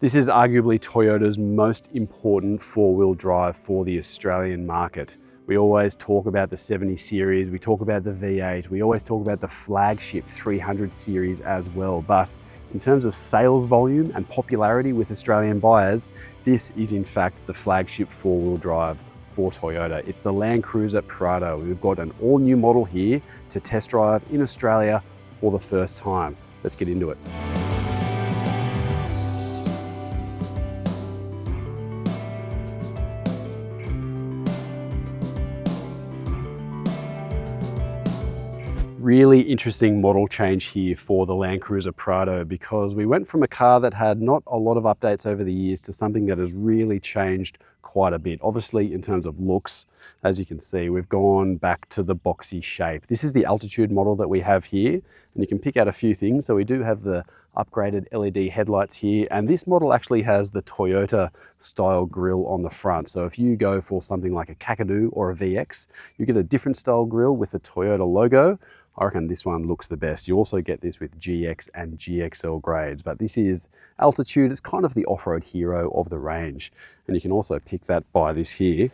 This is arguably Toyota's most important four-wheel drive for the Australian market. We always talk about the 70 series, we talk about the V8, we always talk about the flagship 300 series as well. But in terms of sales volume and popularity with Australian buyers, this is in fact the flagship four-wheel drive for Toyota. It's the LandCruiser Prado. We've got an all-new model here to test drive in Australia for the first time. Let's get into it. Really interesting model change here for the LandCruiser Prado, because we went from a car that had not a lot of updates over the years to something that has really changed quite a bit. Obviously, in terms of looks, as you can see, we've gone back to the boxy shape. This is the Altitude model that we have here, and you can pick out a few things. So we do have the upgraded LED headlights here, and this model actually has the Toyota style grille on the front. So if you go for something like a Kakadu or a VX, you get a different style grille with the Toyota logo. I reckon this one looks the best. You also get this with GX and GXL grades, but this is Altitude. It's kind of the off-road hero of the range. And you can also pick that by this here.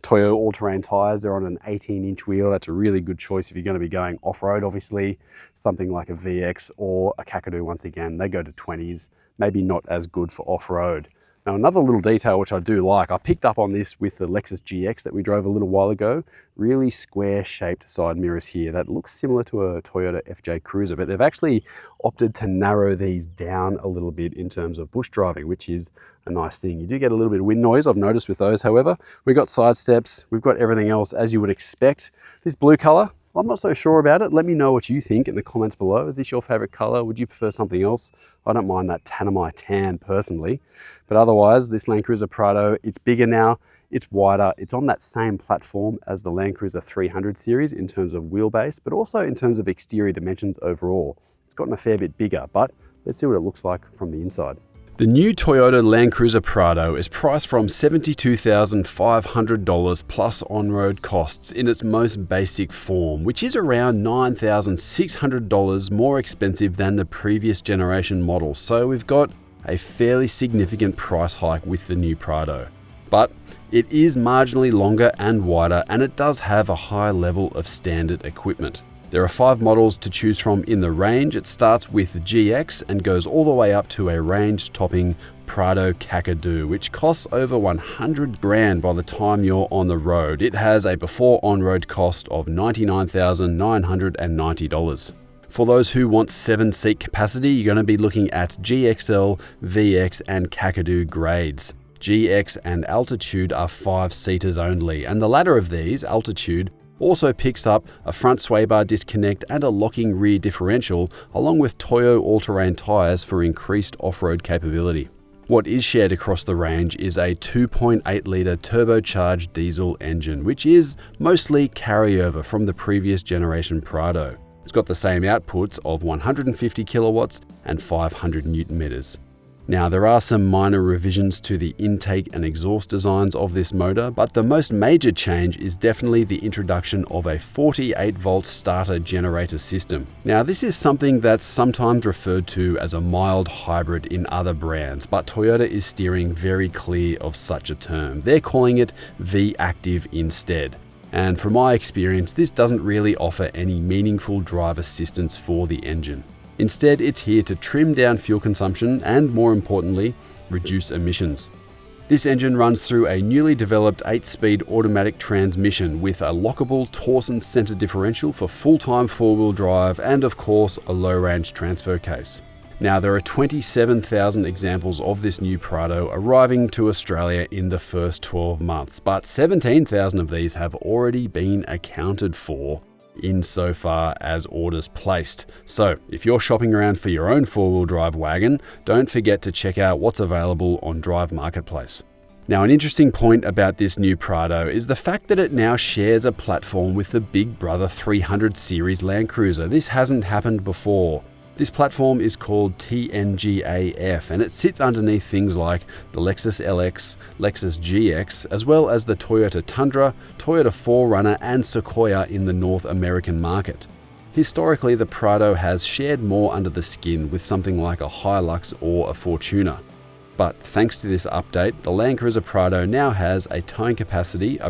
Toyota all-terrain tires, they're on an 18-inch wheel. That's a really good choice if you're going to be going off-road, obviously. Something like a VX or a Kakadu, once again, they go to 20s, maybe not as good for off-road. Now, another little detail which I do like, I picked up on this with the Lexus GX that we drove a little while ago. Really square shaped side mirrors here that looks similar to a Toyota FJ Cruiser, but they've actually opted to narrow these down a little bit in terms of bush driving, which is a nice thing. You do get a little bit of wind noise, I've noticed with those, however. We've got side steps, we've got everything else as you would expect. This blue color, I'm not so sure about it. Let me know what you think in the comments below. Is this your favorite color? Would you prefer something else? I don't mind that Tanami tan personally, but otherwise this LandCruiser Prado, it's bigger now, it's wider, it's on that same platform as the LandCruiser 300 series in terms of wheelbase, but also in terms of exterior dimensions overall. It's gotten a fair bit bigger, but let's see what it looks like from the inside. The new Toyota LandCruiser Prado is priced from $72,500 plus on-road costs in its most basic form, which is around $9,600 more expensive than the previous generation model. So we've got a fairly significant price hike with the new Prado. But it is marginally longer and wider, and it does have a high level of standard equipment. There are 5 models to choose from in the range. It starts with the GX and goes all the way up to a range-topping Prado Kakadu, which costs over 100 grand by the time you're on the road. It has a before on-road cost of $99,990. For those who want 7-seat capacity, you're going to be looking at GXL, VX, and Kakadu grades. GX and Altitude are 5-seaters only, and the latter of these, Altitude, also picks up a front sway bar disconnect and a locking rear differential, along with Toyo all-terrain tyres for increased off-road capability. What is shared across the range is a 2.8-litre turbocharged diesel engine, which is mostly carryover from the previous generation Prado. It's got the same outputs of 150 kilowatts and 500 newton meters. Now, there are some minor revisions to the intake and exhaust designs of this motor, but the most major change is definitely the introduction of a 48-volt starter generator system. Now, this is something that's sometimes referred to as a mild hybrid in other brands, but Toyota is steering very clear of such a term. They're calling it V-Active instead. And from my experience, this doesn't really offer any meaningful drive assistance for the engine. Instead, it's here to trim down fuel consumption and, more importantly, reduce emissions. This engine runs through a newly developed 8-speed automatic transmission with a lockable torsion center differential for full-time four-wheel drive and, of course, a low-range transfer case. Now, there are 27,000 examples of this new Prado arriving to Australia in the first 12 months, but 17,000 of these have already been accounted for insofar as orders placed. So if you're shopping around for your own four-wheel drive wagon, don't forget to check out what's available on Drive Marketplace. Now, an interesting point about this new Prado is the fact that it now shares a platform with the big brother 300 series LandCruiser. This hasn't happened before. This platform is called TNGA-F, and it sits underneath things like the Lexus LX, Lexus GX, as well as the Toyota Tundra, Toyota 4Runner, and Sequoia in the North American market. Historically, the Prado has shared more under the skin with something like a Hilux or a Fortuner. But thanks to this update, the LandCruiser Prado now has a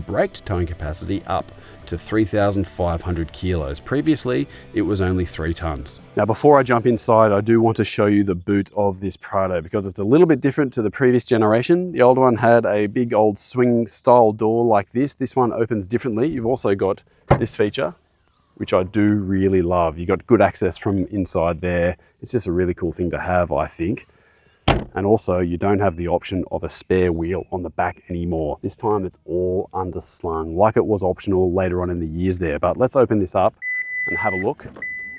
braked towing capacity up to 3,500 kilos. Previously, it was only 3 tons. Now, before I jump inside, I do want to show you the boot of this Prado because it's a little bit different to the previous generation. The old one had a big old swing style door like this. This one opens differently. You've also got this feature, which I do really love. You got good access from inside there. It's just a really cool thing to have, I think. And also, you don't have the option of a spare wheel on the back anymore. This time it's all underslung, like it was optional later on in the years there. But let's open this up and have a look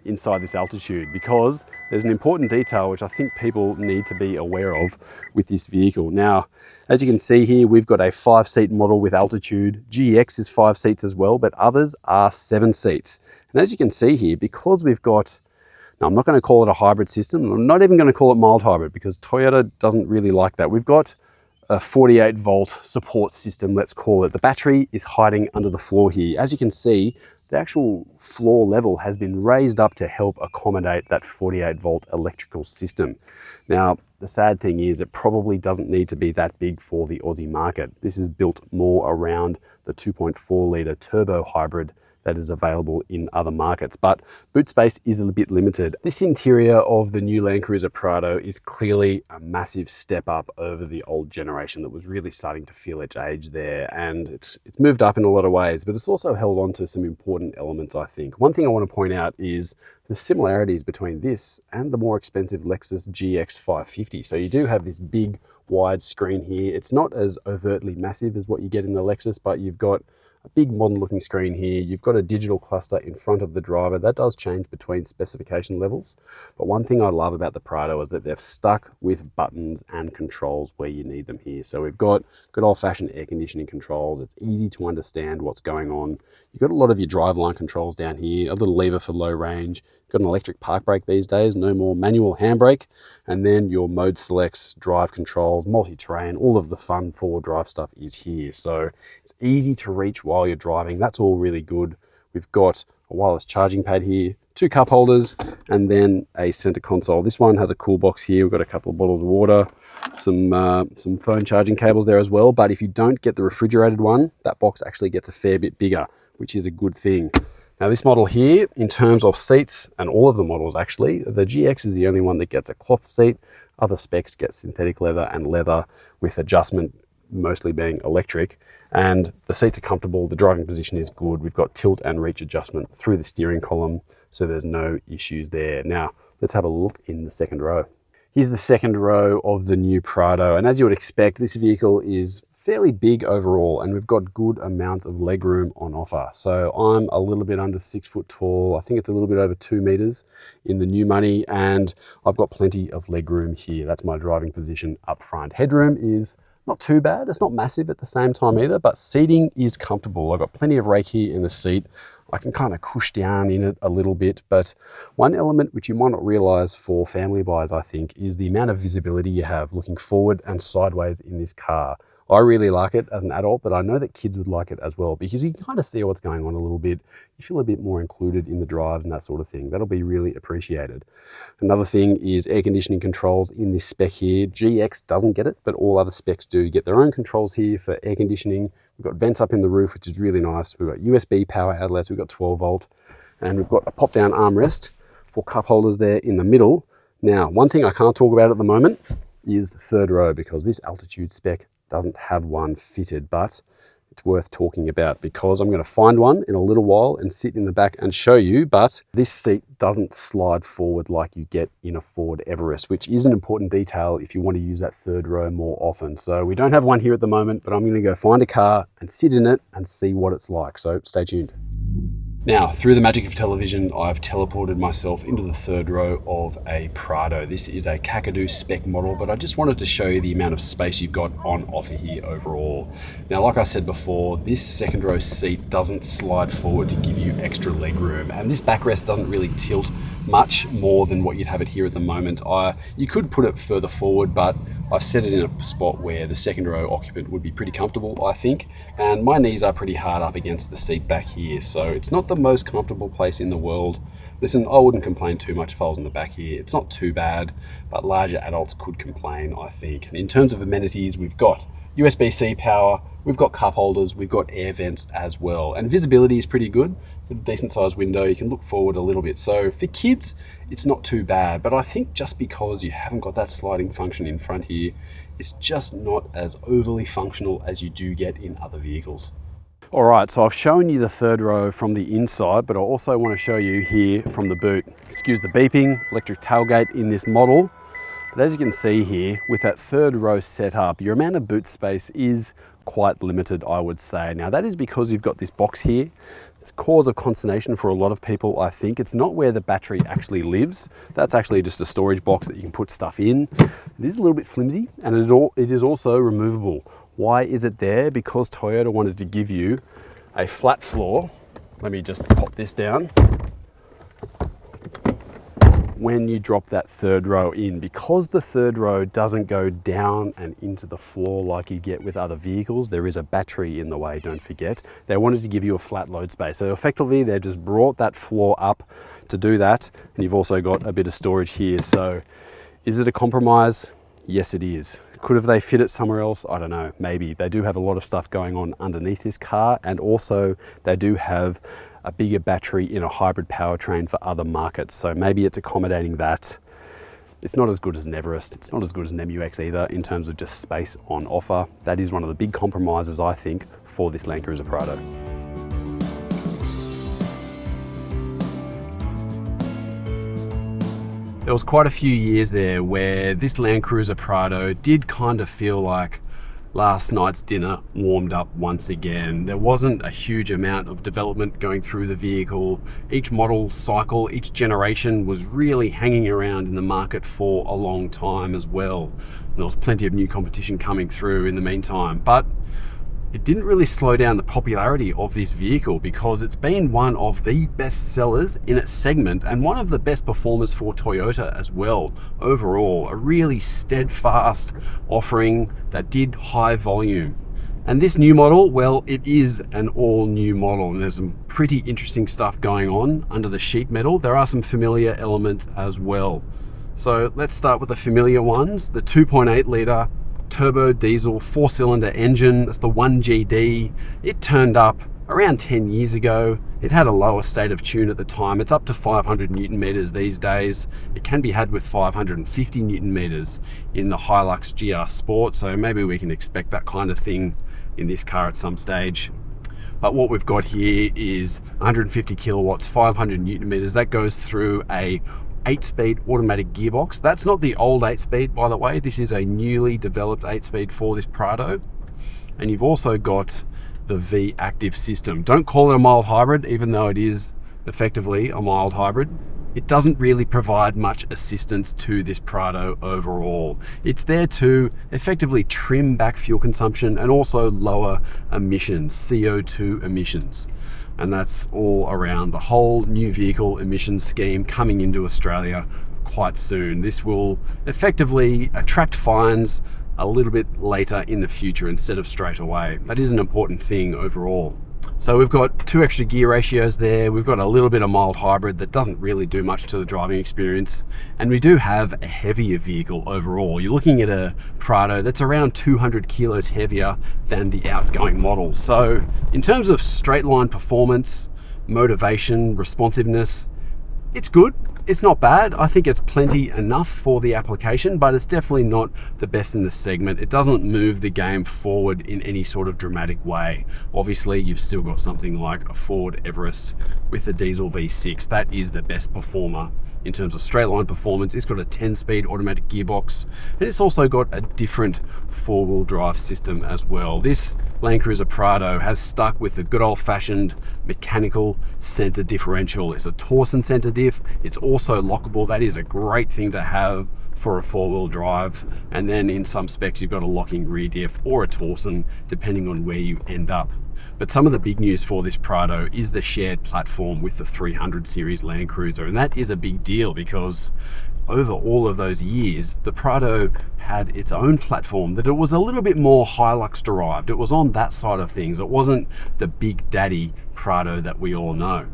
inside this Altitude, because there's an important detail which I think people need to be aware of with this vehicle. Now, as you can see here, we've got a 5-seat model with Altitude. GX is 5 seats as well, but others are 7 seats. And as you can see here, because we've got, now I'm not going to call it a hybrid system, I'm not even going to call it mild hybrid because Toyota doesn't really like that. We've got a 48 volt support system, let's call it. The battery is hiding under the floor here. As you can see, the actual floor level has been raised up to help accommodate that 48 volt electrical system. Now, the sad thing is it probably doesn't need to be that big for the Aussie market. This is built more around the 2.4 litre turbo hybrid that is available in other markets, but boot space is a bit limited. This interior of the new LandCruiser Prado is clearly a massive step up over the old generation that was really starting to feel its age there, and it's moved up in a lot of ways, but it's also held on to some important elements, I think. One thing I want to point out is the similarities between this and the more expensive Lexus GX 550. So you do have this big wide screen here. It's not as overtly massive as what you get in the Lexus, but you've got a big modern looking screen here. You've got a digital cluster in front of the driver. That does change between specification levels. But one thing I love about the Prado is that they've stuck with buttons and controls where you need them here. So we've got good old fashioned air conditioning controls. It's easy to understand what's going on. You've got a lot of your driveline controls down here, a little lever for low range. You've got an electric park brake these days, no more manual handbrake. And then your mode selects, drive controls, multi-terrain, all of the fun four-wheel drive stuff is here. So it's easy to reach while you're driving. That's all really good. We've got a wireless charging pad here, 2 cup holders, and then a center console. This one has a cool box here. We've got a couple of bottles of water, some phone charging cables there as well. But if you don't get the refrigerated one, that box actually gets a fair bit bigger, which is a good thing. Now this model here, in terms of seats, and all of the models actually, the GX is the only one that gets a cloth seat. Other specs get synthetic leather and leather with adjustment, mostly being electric. And the seats are comfortable, the driving position is good. We've got tilt and reach adjustment through the steering column, so there's no issues there. Now, let's have a look in the second row. Here's the second row of the new Prado, and as you would expect, this vehicle is fairly big overall, and we've got good amounts of legroom on offer. So I'm a little bit under 6 foot tall. I think it's a little bit over 2 meters in the new money, and I've got plenty of legroom here. That's my driving position up front. Headroom is not too bad. It's not massive at the same time either, but seating is comfortable. I've got plenty of rake here in the seat. I can kind of cush down in it a little bit, but one element which you might not realize for family buyers, I think, is the amount of visibility you have looking forward and sideways in this car. I really like it as an adult, but I know that kids would like it as well because you can kind of see what's going on a little bit. You feel a bit more included in the drive and that sort of thing. That'll be really appreciated. Another thing is air conditioning controls in this spec here. GX doesn't get it, but all other specs do get their own controls here for air conditioning. We've got vents up in the roof, which is really nice. We've got USB power outlets, we've got 12 volt, and we've got a pop-down armrest for cup holders there in the middle. Now, one thing I can't talk about at the moment is the third row because this Altitude spec doesn't have one fitted, but it's worth talking about because I'm going to find one in a little while and sit in the back and show you. But this seat doesn't slide forward like you get in a Ford Everest, which is an important detail if you want to use that third row more often. So we don't have one here at the moment, but I'm going to go find a car and sit in it and see what it's like. So stay tuned. Now, through the magic of television, I've teleported myself into the third row of a Prado. This is a Kakadu spec model, but I just wanted to show you the amount of space you've got on offer here overall. Now, like I said before, this second row seat doesn't slide forward to give you extra leg room, and this backrest doesn't really tilt much more than what you'd have it here at the moment. You could put it further forward, but I've set it in a spot where the second row occupant would be pretty comfortable, I think, and my knees are pretty hard up against the seat back here, so it's not the most comfortable place in the world, Listen, I wouldn't complain too much if I was in the back here. It's not too bad, but larger adults could complain, I think. And in terms of amenities, we've got USB-C power, we've got cup holders, we've got air vents as well. And visibility is pretty good. With a decent sized window, you can look forward a little bit. So for kids, it's not too bad. But I think just because you haven't got that sliding function in front here, it's just not as overly functional as you do get in other vehicles. All right, so I've shown you the third row from the inside, but I also want to show you here from the boot. Excuse the beeping, electric tailgate in this model. But as you can see here, with that third row set up, your amount of boot space is quite limited, I would say. Now that is because you've got this box here. It's a cause of consternation for a lot of people, I think. It's not where the battery actually lives. That's actually just a storage box that you can put stuff in. It is a little bit flimsy, and it is also removable. Why is it there? Because Toyota wanted to give you a flat floor. Let me just pop this down. When you drop that third row in, because the third row doesn't go down and into the floor like you get with other vehicles, there is a battery in the way, don't forget. They wanted to give you a flat load space. So effectively, they just brought that floor up to do that. And you've also got a bit of storage here. So is it a compromise? Yes, it is. Could have they fit it somewhere else? I don't know, maybe. They do have a lot of stuff going on underneath this car, and also they do have a bigger battery in a hybrid powertrain for other markets. So maybe it's accommodating that. It's not as good as an Everest. It's not as good as an MUX either in terms of just space on offer. That is one of the big compromises, I think, for this LandCruiser Prado. There was quite a few years there where this LandCruiser Prado did kind of feel like last night's dinner warmed up once again. There wasn't a huge amount of development going through the vehicle. Each model cycle, each generation was really hanging around in the market for a long time as well. And there was plenty of new competition coming through in the meantime. But it didn't really slow down the popularity of this vehicle, because it's been one of the best sellers in its segment and one of the best performers for Toyota as well. Overall, a really steadfast offering that did high volume. And this new model, well, it is an all new model, and there's some pretty interesting stuff going on under the sheet metal. There are some familiar elements as well. So let's start with the familiar ones. The 2.8 litre turbo diesel 4-cylinder engine. That's the 1GD. It turned up around 10 years ago. It had a lower state of tune at the time. It's up to 500 Newton meters these days. It can be had with 550 Newton meters in the Hilux GR Sport, so maybe we can expect that kind of thing in this car at some stage. But what we've got here is 150 kilowatts, 500 Newton meters. That goes through a 8-speed automatic gearbox. That's not the old 8-speed, by the way. This is a newly developed 8-speed for this Prado. And you've also got the V-Active system. Don't call it a mild hybrid, even though it is effectively a mild hybrid. It doesn't really provide much assistance to this Prado overall. It's there to effectively trim back fuel consumption and also lower emissions, CO2 emissions. And that's all around the whole new vehicle emissions scheme coming into Australia quite soon. This will effectively attract fines a little bit later in the future instead of straight away. That is an important thing overall. So we've got 2 extra gear ratios there. We've got a little bit of mild hybrid that doesn't really do much to the driving experience. And we do have a heavier vehicle overall. You're looking at a Prado that's around 200 kilos heavier than the outgoing model. So in terms of straight line performance, motivation, responsiveness, it's good. It's not bad. I think it's plenty enough for the application, but it's definitely not the best in the segment. It doesn't move the game forward in any sort of dramatic way. Obviously, you've still got something like a Ford Everest with the diesel V6. That is the best performer in terms of straight line performance. It's got a 10-speed automatic gearbox, and it's also got a different 4-wheel drive system as well. This LandCruiser Prado has stuck with the good old-fashioned mechanical center differential. It's a Torsen center diff. It's also lockable. That is a great thing to have for a 4-wheel drive. And then in some specs, you've got a locking rear diff or a Torsen, depending on where you end up. But some of the big news for this Prado is the shared platform with the 300 series LandCruiser, and that is a big deal because over all of those years, the Prado had its own platform that it was a little bit more Hilux derived. It was on that side of things. It wasn't the big daddy Prado that we all know.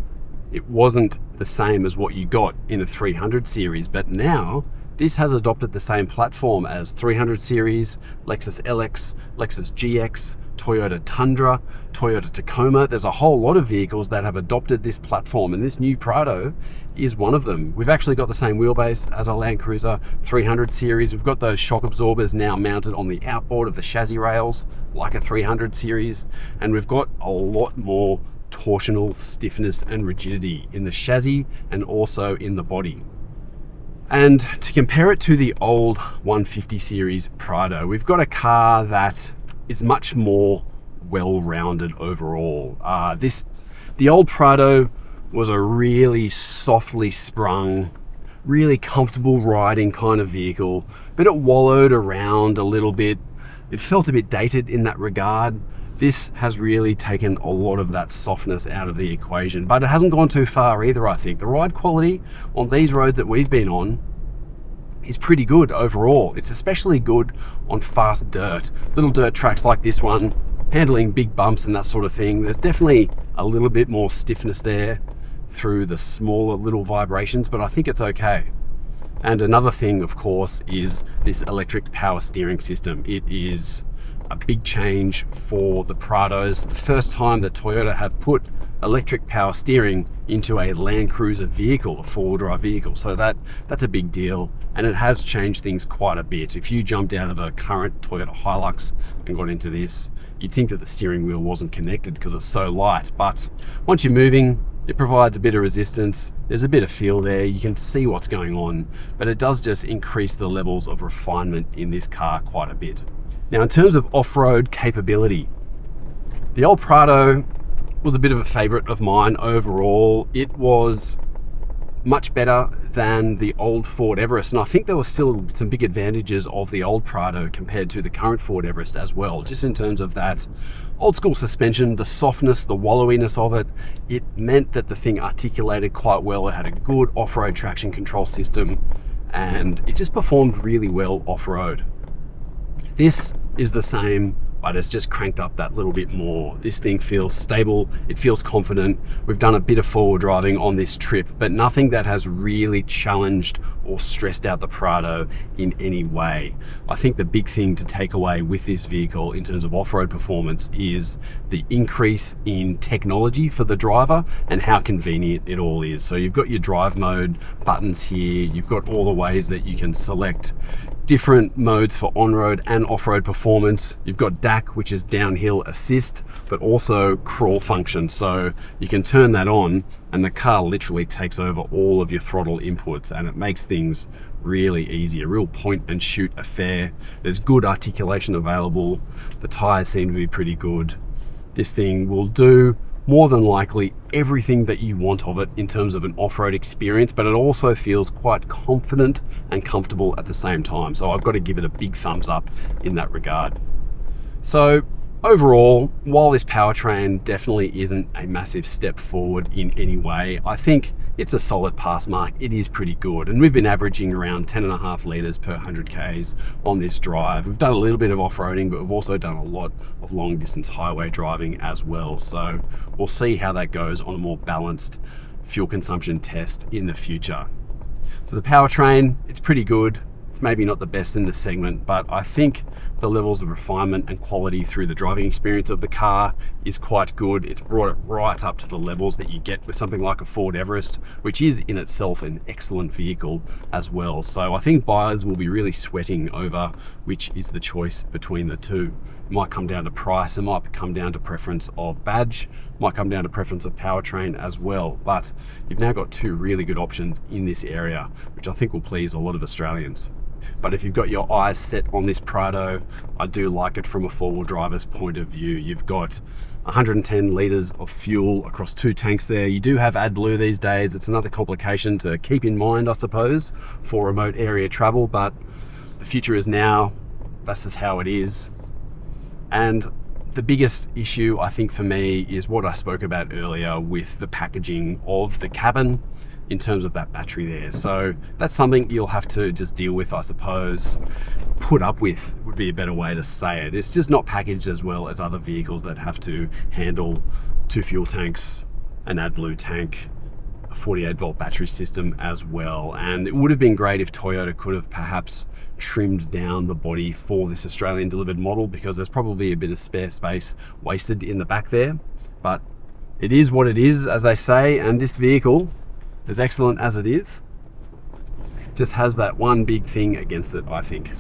it wasn't the same as what you got in a 300 series, but now this has adopted the same platform as 300 series, Lexus LX, Lexus GX, Toyota Tundra, Toyota Tacoma. There's a whole lot of vehicles that have adopted this platform, and this new Prado is one of them. We've actually got the same wheelbase as our LandCruiser 300 series. We've got those shock absorbers now mounted on the outboard of the chassis rails like a 300 series, and we've got a lot more torsional stiffness and rigidity in the chassis and also in the body. And to compare it to the old 150 series Prado, we've got a car that is much more well-rounded overall. The old Prado was a really softly sprung, really comfortable riding kind of vehicle, but it wallowed around a little bit. It felt a bit dated in that regard. This has really taken a lot of that softness out of the equation, but it hasn't gone too far either, I think. The ride quality on these roads that we've been on is pretty good overall. It's especially good on fast dirt. Little dirt tracks like this one, handling big bumps and that sort of thing. There's definitely a little bit more stiffness there through the smaller little vibrations, but I think it's okay. And another thing, of course, is this electric power steering system. It is a big change for the Prados. The first time that Toyota have put electric power steering into a LandCruiser vehicle, a four-wheel drive vehicle. So that's a big deal, and it has changed things quite a bit. If you jumped out of a current Toyota Hilux and got into this, you'd think that the steering wheel wasn't connected because it's so light. But once you're moving, it provides a bit of resistance. There's a bit of feel there. You can see what's going on, but it does just increase the levels of refinement in this car quite a bit. Now, in terms of off-road capability, the old Prado was a bit of a favorite of mine overall. It was much better than the old Ford Everest, and I think there were still some big advantages of the old Prado compared to the current Ford Everest as well, just in terms of that old school suspension, the softness, the wallowiness of it. It meant that the thing articulated quite well. It had a good off-road traction control system, and it just performed really well off-road. This is the same, but it's just cranked up that little bit more. This thing feels stable, it feels confident. We've done a bit of forward driving on this trip, but nothing that has really challenged or stressed out the Prado in any way. I think the big thing to take away with this vehicle in terms of off-road performance is the increase in technology for the driver and how convenient it all is. So you've got your drive mode buttons here, you've got all the ways that you can select different modes for on-road and off-road performance. You've got DAC, which is downhill assist, but also crawl function. So you can turn that on and the car literally takes over all of your throttle inputs, and it makes things really easy, a real point and shoot affair. There's good articulation available. The tires seem to be pretty good. This thing will do more than likely everything that you want of it in terms of an off-road experience, but it also feels quite confident and comfortable at the same time. So I've got to give it a big thumbs up in that regard. So overall, while this powertrain definitely isn't a massive step forward in any way, I think it's a solid pass mark. It is pretty good, and we've been averaging around 10.5 litres per 100 Ks on this drive. We've done a little bit of off-roading, but we've also done a lot of long distance highway driving as well. So we'll see how that goes on a more balanced fuel consumption test in the future. So the powertrain, it's pretty good. It's maybe not the best in the segment, but I think the levels of refinement and quality through the driving experience of the car is quite good. It's brought it right up to the levels that you get with something like a Ford Everest, which is in itself an excellent vehicle as well. So I think buyers will be really sweating over which is the choice between the two. It might come down to price, it might come down to preference of badge, might come down to preference of powertrain as well. But you've now got two really good options in this area, which I think will please a lot of Australians. But if you've got your eyes set on this Prado, I do like it from a four-wheel driver's point of view. You've got 110 litres of fuel across two tanks there. You do have AdBlue these days. It's another complication to keep in mind, I suppose, for remote area travel, but the future is now. That's just how it is. And the biggest issue, I think, for me is what I spoke about earlier with the packaging of the cabin in terms of that battery there. So that's something you'll have to just deal with, I suppose. Put up with would be a better way to say it. It's just not packaged as well as other vehicles that have to handle two fuel tanks, an AdBlue tank, a 48-volt battery system as well. And it would have been great if Toyota could have perhaps trimmed down the body for this Australian delivered model, because there's probably a bit of spare space wasted in the back there. But it is what it is, as they say, and this vehicle, as excellent as it is, just has that one big thing against it, I think.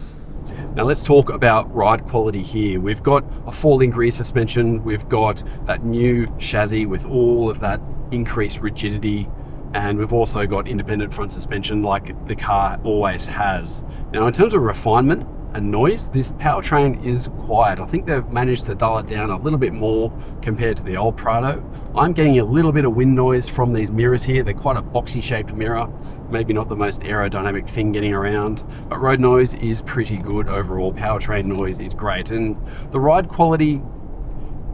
Now let's talk about ride quality here. We've got a 4-link rear suspension, we've got that new chassis with all of that increased rigidity, and we've also got independent front suspension like the car always has. Now in terms of refinement and noise, this powertrain is quiet. I think they've managed to dull it down a little bit more compared to the old Prado. I'm getting a little bit of wind noise from these mirrors here. They're quite a boxy shaped mirror, maybe not the most aerodynamic thing getting around, but road noise is pretty good overall. Powertrain noise is great, and the ride quality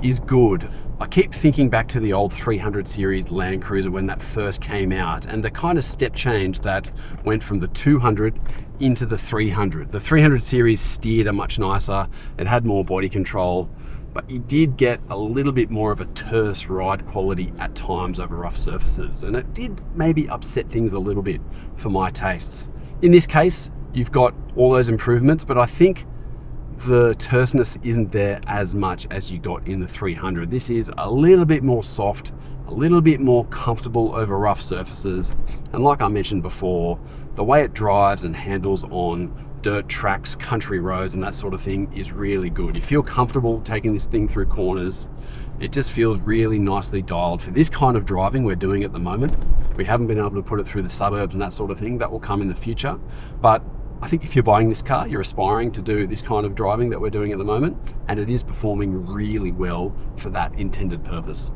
is good. I keep thinking back to the old 300 series LandCruiser when that first came out, and the kind of step change that went from the 200 into the 300. The 300 series steered a much nicer, it had more body control, but you did get a little bit more of a terse ride quality at times over rough surfaces, and it did maybe upset things a little bit for my tastes. In this case, you've got all those improvements, but I think the terseness isn't there as much as you got in the 300. This is a little bit more soft, a little bit more comfortable over rough surfaces, and like I mentioned before, the way it drives and handles on dirt tracks, country roads and that sort of thing is really good. You feel comfortable taking this thing through corners. It just feels really nicely dialed for this kind of driving we're doing at the moment. We haven't been able to put it through the suburbs and that sort of thing. That will come in the future, but I think if you're buying this car, you're aspiring to do this kind of driving that we're doing at the moment, and it is performing really well for that intended purpose.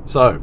So,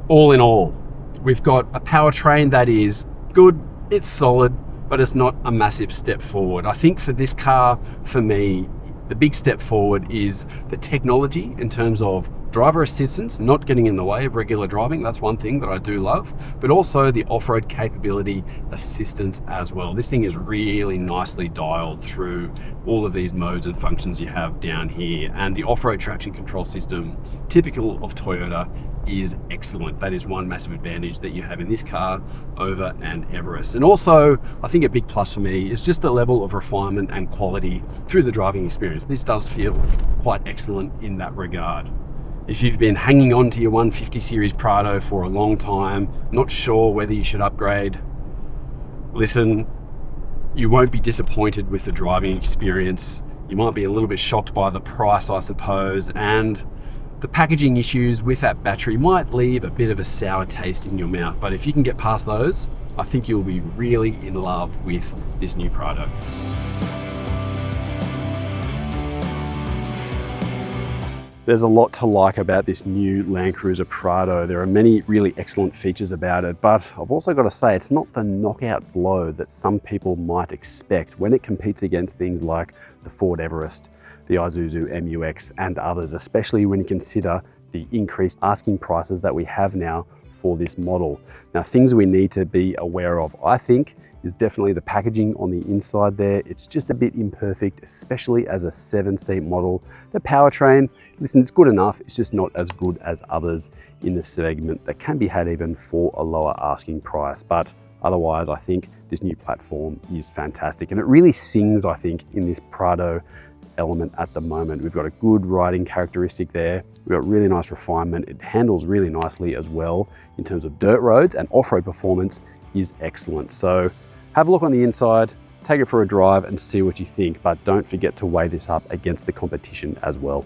all in all, we've got a powertrain that is good, it's solid, but it's not a massive step forward. I think for this car, for me, the big step forward is the technology in terms of driver assistance, not getting in the way of regular driving. That's one thing that I do love, but also the off-road capability assistance as well. This thing is really nicely dialed through all of these modes and functions you have down here, and the off-road traction control system, typical of Toyota, is excellent. That is one massive advantage that you have in this car over an Everest. And also, I think a big plus for me is just the level of refinement and quality through the driving experience. This does feel quite excellent in that regard. If you've been hanging on to your 150 series Prado for a long time, not sure whether you should upgrade, listen, you won't be disappointed with the driving experience. You might be a little bit shocked by the price, I suppose, and the packaging issues with that battery might leave a bit of a sour taste in your mouth, but if you can get past those, I think you'll be really in love with this new Prado. There's a lot to like about this new LandCruiser Prado. There are many really excellent features about it, but I've also got to say it's not the knockout blow that some people might expect when it competes against things like the Ford Everest, the Isuzu MU-X and others, especially when you consider the increased asking prices that we have now for this model. Now, things we need to be aware of, I think, is definitely the packaging on the inside there. It's just a bit imperfect, especially as a 7-seat model. The powertrain, listen, it's good enough. It's just not as good as others in the segment that can be had even for a lower asking price. But otherwise, I think this new platform is fantastic. And it really sings, I think, in this Prado element at the moment. We've got a good riding characteristic there. We've got really nice refinement. It handles really nicely as well in terms of dirt roads, and off-road performance is excellent. So have a look on the inside, take it for a drive and see what you think, but don't forget to weigh this up against the competition as well.